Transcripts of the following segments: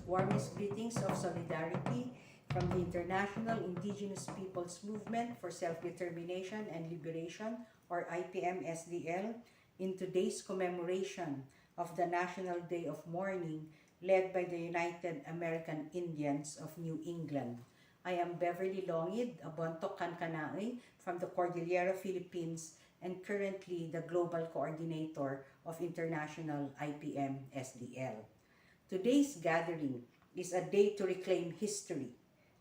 Warmest greetings of solidarity from the International Indigenous Peoples Movement for Self-Determination and Liberation, or IPMSDL, in today's commemoration of the National Day of Mourning led by the United American Indians of New England. I am Beverly Longid, a Bontoc Kankanaey from the Cordillera, Philippines, and currently the Global Coordinator of International IPMSDL. Today's gathering is a day to reclaim history,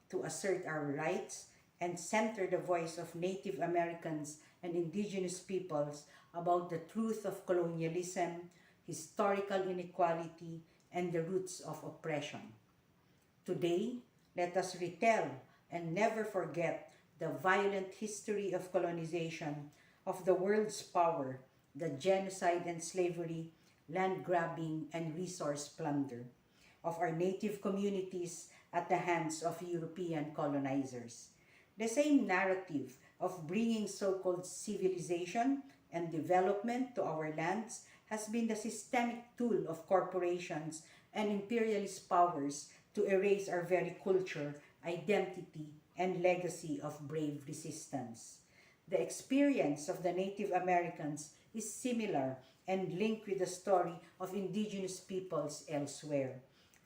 to assert our rights, and center the voice of Native Americans and indigenous peoples about the truth of colonialism, historical inequality, and the roots of oppression. Today, let us retell and never forget the violent history of colonization, of the world's power, the genocide and slavery, land grabbing and resource plunder of our native communities at the hands of European colonizers. The same narrative of bringing so-called civilization and development to our lands has been the systemic tool of corporations and imperialist powers to erase our very culture, identity, and legacy of brave resistance. The experience of the Native Americans is similar and linked with the story of indigenous peoples elsewhere.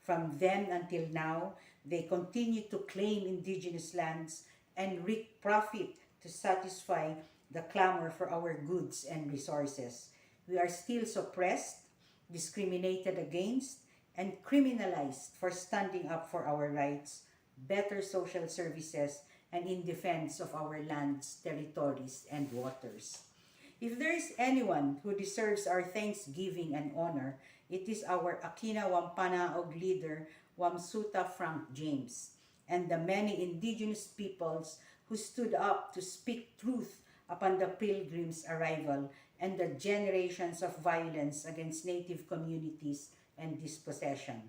From then until now, they continue to claim indigenous lands and reap profit to satisfy the clamor for our goods and resources. We are still suppressed, discriminated against, and criminalized for standing up for our rights, better social services, and in defense of our lands, territories, and waters. If there is anyone who deserves our thanksgiving and honor, it is our Aquinnah Wampanoag leader, Wamsutta Frank James, and the many indigenous peoples who stood up to speak truth upon the Pilgrim's arrival and the generations of violence against native communities and dispossession.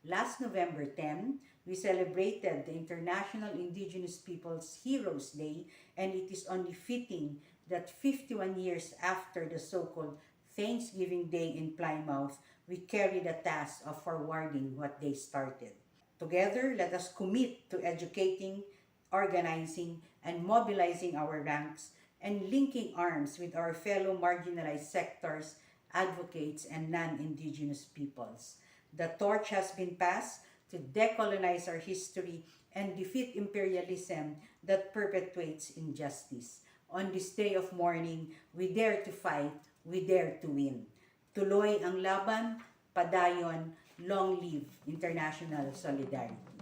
Last November 10, we celebrated the International Indigenous Peoples Heroes Day, and it is only fitting that 51 years after the so-called Thanksgiving Day in Plymouth, we carry the task of forwarding what they started. Together, let us commit to educating, organizing, and mobilizing our ranks and linking arms with our fellow marginalized sectors, advocates, and non-indigenous peoples. The torch has been passed to decolonize our history and defeat imperialism that perpetuates injustice. On this day of mourning, we dare to fight, we dare to win. Tuloy ang laban, padayon, long live international solidarity.